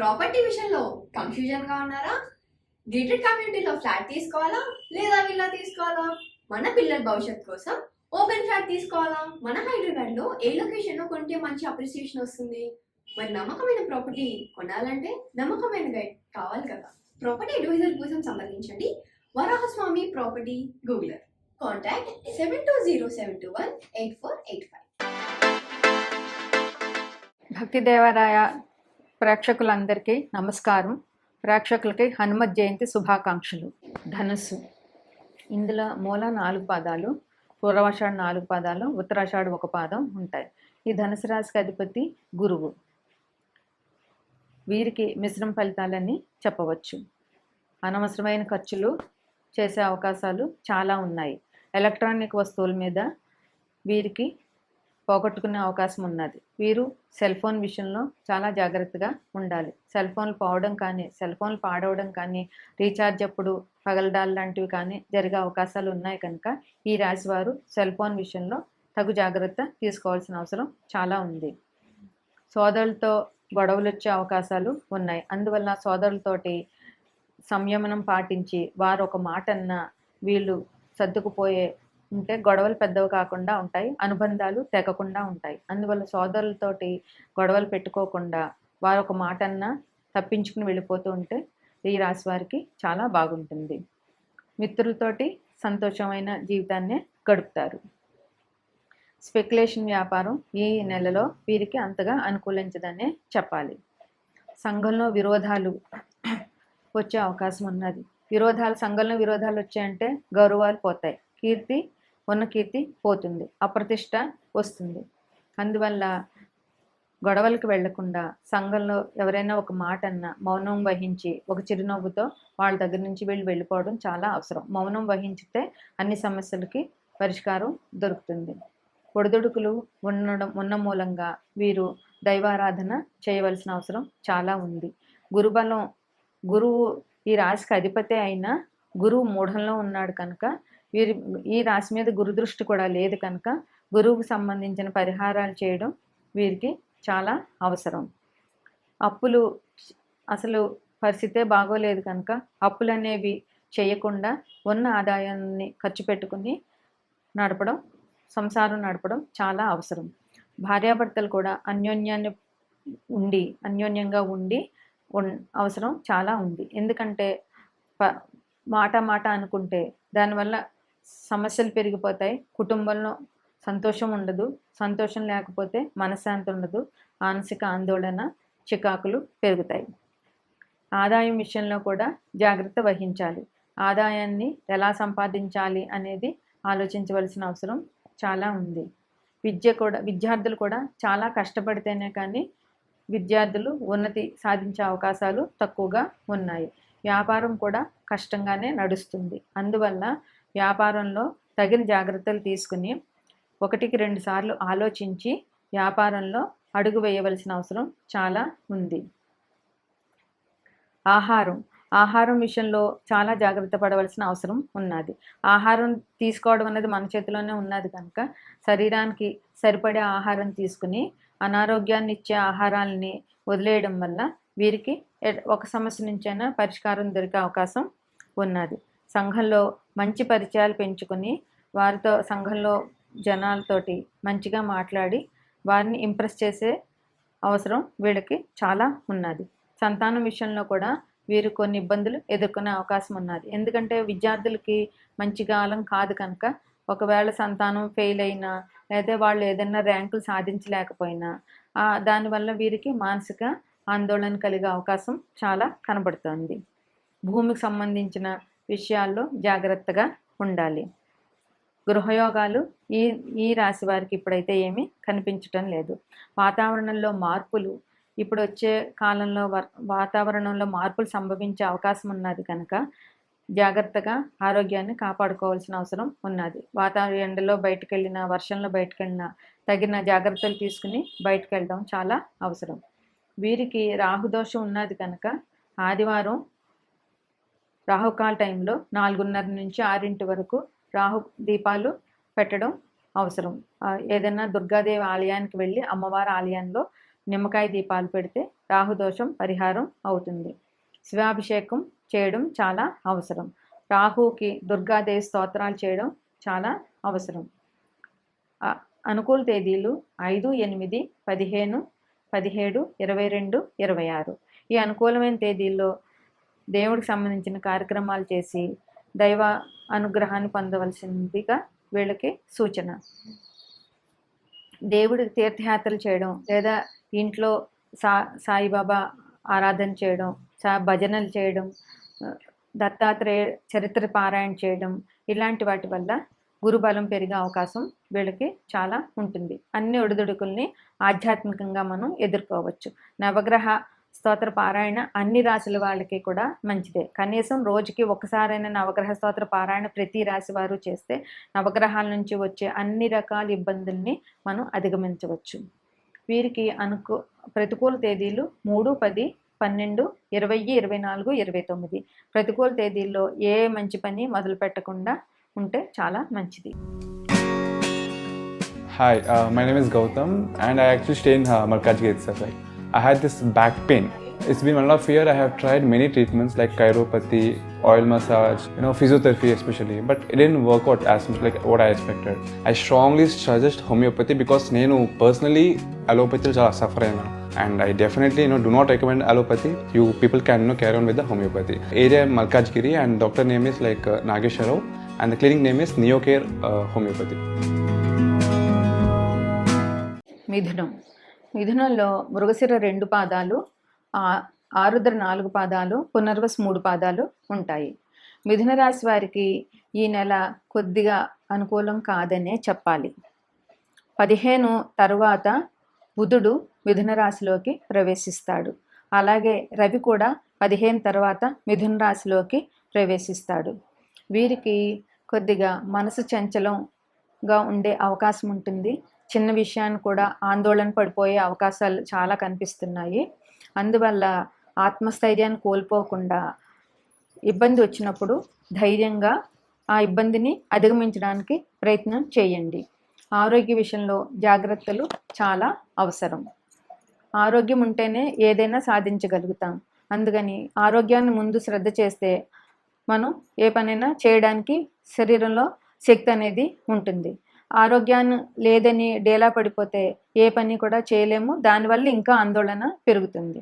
Property విషయంలో confusion గా ఉన్నారా? గేటెడ్ కమ్యూనిటీలో ఫ్లాట్ తీసుకోవాలా లేదా విల్లా తీసుకోవాలా? మన పిల్లల భవిష్యత్ కోసం ఓపెన్ ఫ్లాట్ తీసుకోవాలా? మన హైదరాబాద్ లో ఏ లొకేషన్ లో కొంటే మంచి అప్రిసియేషన్ వస్తుంది? మరి నమ్మకమైన ప్రాపర్టీ కొనాలంటే నమ్మకమైన గైడ్ కావాలి కదా. ప్రాపర్టీ అడ్వైజర్ కోసం సంప్రదించండి వరాహస్వామి ప్రాపర్టీ గూగులర్. కాంటాక్ట్ 7207218485. భక్తి దేవరాయ ప్రేక్షకులందరికీ నమస్కారం. ప్రేక్షకులకి హనుమత్ జయంతి శుభాకాంక్షలు. ధనుస్సు, ఇందులో మూల 4 పాదాలు, పూర్వాషాఢ 4 పాదాలు, ఉత్తరాషాఢ 1 పాదం ఉంటాయి. ఈ ధనుసు రాశికి అధిపతి గురువు. వీరికి మిశ్రమ ఫలితాలని చెప్పవచ్చు. అనవసరమైన ఖర్చులు చేసే అవకాశాలు చాలా ఉన్నాయి. ఎలక్ట్రానిక్ వస్తువుల మీద వీరికి పోగొట్టుకునే అవకాశం ఉన్నది. వీరు సెల్ ఫోన్ విషయంలో చాలా జాగ్రత్తగా ఉండాలి. సెల్ ఫోన్లు పోవడం కానీ, సెల్ ఫోన్లు పాడవడం కానీ, రీఛార్జ్ అప్పుడు పగలడాలు లాంటివి కానీ జరిగే అవకాశాలు ఉన్నాయి. కనుక ఈ రాశి వారు సెల్ ఫోన్ విషయంలో తగు జాగ్రత్త తీసుకోవాల్సిన అవసరం చాలా ఉంది. సోదరులతో గొడవలు వచ్చే అవకాశాలు ఉన్నాయి. అందువల్ల సోదరులతోటి సంయమనం పాటించి వారు ఒక మాట అన్నా వీళ్ళు సర్దుకుపోయే ఉంటే గొడవలు పెద్దవి కాకుండా ఉంటాయి, అనుబంధాలు తెగకుండా ఉంటాయి. అందువల్ల సోదరులతోటి గొడవలు పెట్టుకోకుండా వారు ఒక మాట అన్నా తప్పించుకుని వెళ్ళిపోతూ ఉంటే ఈ రాశి వారికి చాలా బాగుంటుంది. మిత్రులతోటి సంతోషమైన జీవితాన్ని గడుపుతారు. స్పెక్యులేషన్ వ్యాపారం ఈ నెలలో వీరికి అంతగా అనుకూలించదనే చెప్పాలి. సంఘంలో విరోధాలు వచ్చే అవకాశం ఉన్నది. సంఘంలో విరోధాలు వచ్చాయంటే గౌరవాలు పోతాయి, కీర్తి పోతుంది, అప్రతిష్ట వస్తుంది. అందువల్ల గొడవలకు వెళ్లకుండా సంఘంలో ఎవరైనా ఒక మాట అన్నా మౌనం వహించి ఒక చిరునవ్వుతో వాళ్ళ దగ్గర నుంచి వెళ్ళిపోవడం చాలా అవసరం. మౌనం వహించితే అన్ని సమస్యలకి పరిష్కారం దొరుకుతుంది. ఒడిదుడుకులు ఉన్న మూలంగా వీరు దైవారాధన చేయవలసిన అవసరం చాలా ఉంది. గురువు ఈ రాశికి అధిపతి అయినా గురువు మూఢంలో ఉన్నాడు కనుక ఈ రాశి మీద గురుదృష్టి కూడా లేదు కనుక గురువుకు సంబంధించిన పరిహారాలు చేయడం వీరికి చాలా అవసరం. అప్పులు అసలు పరిస్థితే బాగోలేదు కనుక అప్పులు అనేవి చేయకుండా ఉన్న ఆదాయాన్ని ఖర్చు పెట్టుకుని సంసారం నడపడం చాలా అవసరం. భార్యాభర్తలు కూడా అన్యోన్యంగా ఉండి అవసరం చాలా ఉంది. ఎందుకంటే మాట అనుకుంటే దానివల్ల సమస్యలు పెరిగిపోతాయి. కుటుంబంలో సంతోషం ఉండదు. సంతోషం లేకపోతే మనశ్శాంతి ఉండదు. మానసిక ఆందోళన, చికాకులు పెరుగుతాయి. ఆదాయం విషయంలో కూడా జాగ్రత్త వహించాలి. ఆదాయాన్ని ఎలా సంపాదించాలి అనేది ఆలోచించవలసిన అవసరం చాలా ఉంది. విద్యార్థులు కూడా చాలా కష్టపడితేనే కానీ విద్యార్థులు ఉన్నతి సాధించే అవకాశాలు తక్కువగా ఉన్నాయి. వ్యాపారం కూడా కష్టంగానే నడుస్తుంది. అందువల్ల వ్యాపారంలో తగిన జాగ్రత్తలు తీసుకుని 1-2 సార్లు ఆలోచించి వ్యాపారంలో అడుగు వేయవలసిన అవసరం చాలా ఉంది. ఆహారం విషయంలో చాలా జాగ్రత్త పడవలసిన అవసరం ఉన్నది. ఆహారం తీసుకోవడం అనేది మన చేతిలోనే ఉన్నది కనుక శరీరానికి సరిపడే ఆహారం తీసుకుని అనారోగ్యాన్ని ఇచ్చే ఆహారాలని వదిలేయడం వల్ల వీరికి ఒక సమస్య నుంచైనా పరిష్కారం దొరికే అవకాశం ఉన్నది. సంఘంలో మంచి పరిచయాలు పెంచుకొని వారితో సంఘంలో జనాలతోటి మంచిగా మాట్లాడి వారిని ఇంప్రెస్ చేసే అవసరం వీళ్ళకి చాలా ఉన్నది. సంతానం విషయంలో కూడా వీరు కొన్ని ఇబ్బందులు ఎదుర్కొనే అవకాశం ఉన్నది. ఎందుకంటే విద్యార్థులకి మంచి కాలం కాదు కనుక ఒకవేళ సంతానం ఫెయిల్ అయినా లేదా వాళ్ళు ఏదైనా ర్యాంకులు సాధించలేకపోయినా దానివల్ల వీరికి మానసిక ఆందోళన కలిగే అవకాశం చాలా కనబడుతుంది. భూమికి సంబంధించిన విషయాల్లో జాగ్రత్తగా ఉండాలి. గృహయోగాలు ఈ రాశి వారికి ఇప్పుడైతే ఏమీ కనిపించటం లేదు. వాతావరణంలో మార్పులు ఇప్పుడు వచ్చే కాలంలో వాతావరణంలో మార్పులు సంభవించే అవకాశం ఉన్నది కనుక జాగ్రత్తగా ఆరోగ్యాన్ని కాపాడుకోవాల్సిన అవసరం ఉన్నది. ఎండలో బయటకు వెళ్ళినా, వర్షంలో బయటకు వెళ్ళినా తగిన జాగ్రత్తలు తీసుకుని బయటకు వెళ్ళడం చాలా అవసరం. వీరికి రాహుదోషం ఉన్నది కనుక ఆదివారం రాహుకాల టైంలో 4:30 నుంచి 6 వరకు రాహు దీపాలు పెట్టడం అవసరం. ఏదైనా దుర్గాదేవి ఆలయానికి వెళ్ళి అమ్మవారి ఆలయంలో నిమ్మకాయ దీపాలు పెడితే రాహుదోషం పరిహారం అవుతుంది. శివాభిషేకం చేయడం చాలా అవసరం. రాహుకి దుర్గాదేవి స్తోత్రాలు చేయడం చాలా అవసరం. అనుకూల తేదీలు 5, 8, 15, 17, 22, 26. ఈ అనుకూలమైన తేదీల్లో దేవుడికి సంబంధించిన కార్యక్రమాలు చేసి దైవ అనుగ్రహాన్ని పొందవలసిందిగా వీళ్ళకి సూచన. దేవుడికి తీర్థయాత్రలు చేయడం లేదా ఇంట్లో సాయిబాబా ఆరాధన చేయడం, భజనలు చేయడం, దత్తాత్రేయ చరిత్ర పారాయణ చేయడం, ఇలాంటి వాటి వల్ల గురుబలం పెరిగే అవకాశం వీళ్ళకి చాలా ఉంటుంది. అన్ని ఒడిదుడుకుల్ని ఆధ్యాత్మికంగా మనం ఎదుర్కోవచ్చు. నవగ్రహ స్తోత్ర పారాయణ అన్ని రాశుల వాళ్ళకి కూడా మంచిదే. కనీసం రోజుకి ఒకసారైనా నవగ్రహ స్తోత్ర పారాయణ ప్రతి రాశి వారు చేస్తే నవగ్రహాల నుంచి వచ్చే అన్ని రకాల ఇబ్బందుల్ని మనం అధిగమించవచ్చు. వీరికి ప్రతికూల తేదీలు 3, 10, 12, 20, 24, 29. ప్రతికూల తేదీల్లో ఏ మంచి పని మొదలు పెట్టకుండా ఉంటే చాలా మంచిది. Hi, my name is Gautam and I actually stay in Malkajgiri itself. Like, I had this back pain. It's been 1.5 years. I have tried many treatments like chiropathy, oil massage, physiotherapy especially, but it didn't work out as much like what I expected. I strongly suggest homeopathy because నేను personally allopathy చాలా suffer అయినా. And I definitely do not recommend allopathy. You people can carry on with the homeopathy. Area Malkajgiri and doctor name is like Nageswara Rao and the clinic name is Neocare Homeopathy. మిథునంలో మృగశిర 2 పాదాలు, ఆరుద్ర 4 పాదాలు, పునర్వసు 3 పాదాలు ఉంటాయి. మిథున రాశి వారికి ఈ నెల కొద్దిగా అనుకూలం కాదనే చెప్పాలి. 15 తరువాత బుధుడు మిథున రాశిలోకి ప్రవేశిస్తాడు. అలాగే రవి కూడా 15 తర్వాత మిథున రాశిలోకి ప్రవేశిస్తాడు. వీరికి కొద్దిగా మనసు చంచలంగా ఉండే అవకాశం ఉంటుంది. చిన్న విషయాన్ని కూడా ఆందోళన పడిపోయే అవకాశాలు చాలా కనిపిస్తున్నాయి. అందువల్ల ఆత్మస్థైర్యాన్ని కోల్పోకుండా ఇబ్బంది వచ్చినప్పుడు ధైర్యంగా ఆ ఇబ్బందిని అధిగమించడానికి ప్రయత్నం చేయండి. ఆరోగ్య విషయంలో జాగ్రత్తలు చాలా అవసరం. ఆరోగ్యం ఉంటేనే ఏదైనా సాధించగలుగుతాం. అందుకని ఆరోగ్యాన్ని ముందు శ్రద్ధ చేస్తే మనం ఏ పనైనా చేయడానికి శరీరంలో శక్తి అనేది ఉంటుంది. ఆరోగ్యాన్ని లేదని డేలా పడిపోతే ఏ పని కూడా చేయలేము. దానివల్ల ఇంకా ఆందోళన పెరుగుతుంది.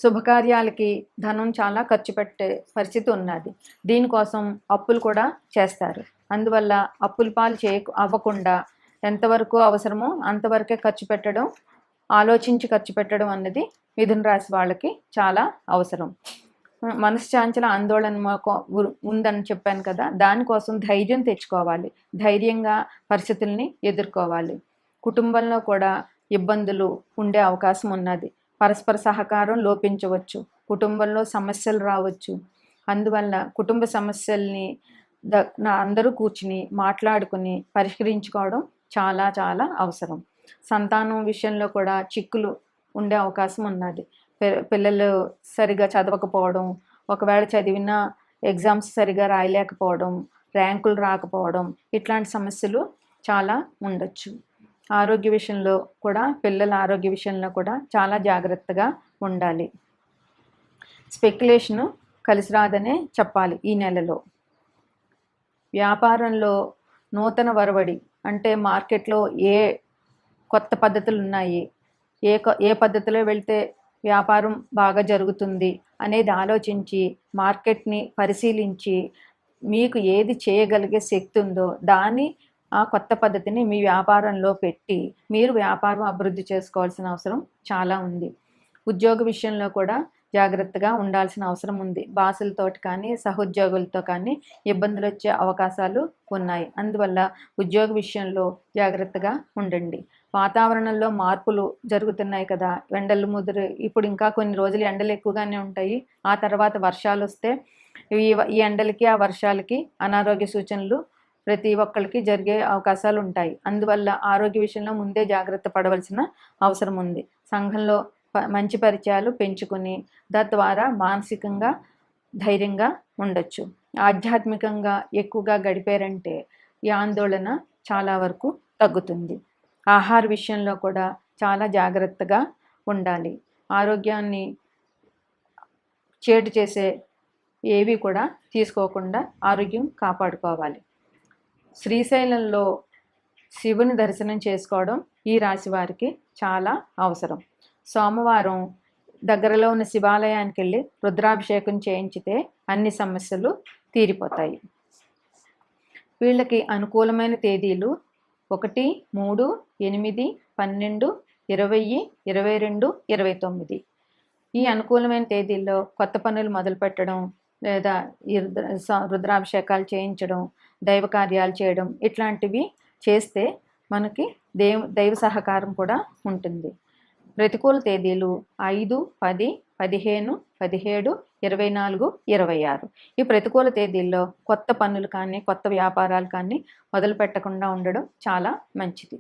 శుభకార్యాలకి ధనం చాలా ఖర్చు పెట్టే పరిస్థితి ఉన్నది. దీనికోసం అప్పులు కూడా చేస్తారు. అందువల్ల అప్పుల పాలు అవ్వకుండా ఎంతవరకు అవసరమో అంతవరకే ఖర్చు పెట్టడం, ఆలోచించి ఖర్చు పెట్టడం అన్నది మిథున రాశి వాళ్ళకి చాలా అవసరం. మనశ్శాంచల ఆందోళన ఉందని చెప్పాను కదా, దానికోసం ధైర్యం తెచ్చుకోవాలి. ధైర్యంగా పరిస్థితుల్ని ఎదుర్కోవాలి. కుటుంబంలో కూడా ఇబ్బందులు ఉండే అవకాశం ఉన్నది. పరస్పర సహకారం లోపించవచ్చు. కుటుంబంలో సమస్యలు రావచ్చు. అందువల్ల కుటుంబ సమస్యల్ని అందరూ కూర్చుని మాట్లాడుకుని పరిష్కరించుకోవడం చాలా చాలా అవసరం. సంతానం విషయంలో కూడా చిక్కులు ఉండే అవకాశం ఉన్నది. పిల్లలు సరిగా చదవకపోవడం, ఒకవేళ చదివిన ఎగ్జామ్స్ సరిగా రాయలేకపోవడం, ర్యాంకులు రాకపోవడం, ఇట్లాంటి సమస్యలు చాలా ఉండొచ్చు. ఆరోగ్య విషయంలో కూడా పిల్లల ఆరోగ్య విషయంలో కూడా చాలా జాగ్రత్తగా ఉండాలి. స్పెక్యులేషను కలిసి రాదనే చెప్పాలి. ఈ నెలలో వ్యాపారంలో నూతన వరవడి అంటే మార్కెట్లో ఏ కొత్త పద్ధతులు ఉన్నాయి, ఏ పద్ధతిలో వెళ్తే వ్యాపారం బాగా జరుగుతుంది అనేది ఆలోచించి మార్కెట్ని పరిశీలించి మీకు ఏది చేయగలిగే శక్తి ఉందో దాన్ని ఆ కొత్త పద్ధతిని మీ వ్యాపారంలో పెట్టి మీరు వ్యాపారం అభివృద్ధి చేసుకోవాల్సిన అవసరం చాలా ఉంది. ఉద్యోగ విషయంలో కూడా జాగ్రత్తగా ఉండాల్సిన అవసరం ఉంది. బాసులతోటి కానీ సహోద్యోగులతో కానీ ఇబ్బందులు వచ్చే అవకాశాలు ఉన్నాయి. అందువల్ల ఉద్యోగ విషయంలో జాగ్రత్తగా ఉండండి. వాతావరణంలో మార్పులు జరుగుతున్నాయి కదా, ఎండలు ముదురు, ఇప్పుడు ఇంకా కొన్ని రోజులు ఎండలు ఎక్కువగానే ఉంటాయి. ఆ తర్వాత వర్షాలు వస్తే ఈ ఎండలకి ఆ వర్షాలకి అనారోగ్య సూచనలు ప్రతి ఒక్కరికి జరిగే అవకాశాలు ఉంటాయి. అందువల్ల ఆరోగ్య విషయంలో ముందే జాగ్రత్త పడవలసిన అవసరం ఉంది. సంఘంలో మంచి పరిచయాలు పెంచుకుని తద్వారా మానసికంగా ధైర్యంగా ఉండొచ్చు. ఆధ్యాత్మికంగా ఎక్కువగా గడిపారంటే ఈ ఆందోళన చాలా వరకు తగ్గుతుంది. ఆహార విషయంలో కూడా చాలా జాగ్రత్తగా ఉండాలి. ఆరోగ్యాన్ని చేటు చేసే ఏవి కూడా తీసుకోకుండా ఆరోగ్యం కాపాడుకోవాలి. శ్రీశైలంలో శివుని దర్శనం చేసుకోవడం ఈ రాశి వారికి చాలా అవసరం. సోమవారం దగ్గరలో ఉన్న శివాలయానికి వెళ్ళి రుద్రాభిషేకం చేయించితే అన్ని సమస్యలు తీరిపోతాయి. వీళ్ళకి అనుకూలమైన తేదీలు 1, 3, 8, 12, 20, 22, 29. ఈ అనుకూలమైన తేదీల్లో కొత్త పనులు మొదలు పెట్టడం, లేదా ఈ రుద్రాభిషేకాలు చేయించడం, దైవ కార్యాలు చేయడం ఇట్లాంటివి చేస్తే మనకి దైవ సహకారం కూడా ఉంటుంది. ప్రతికూల తేదీలు 5, 10, 15, 17, 24, 26. ఈ ప్రతికూల తేదీల్లో కొత్త పనులు కానీ కొత్త వ్యాపారాలు కానీ మొదలు పెట్టకుండా ఉండడం చాలా మంచిది.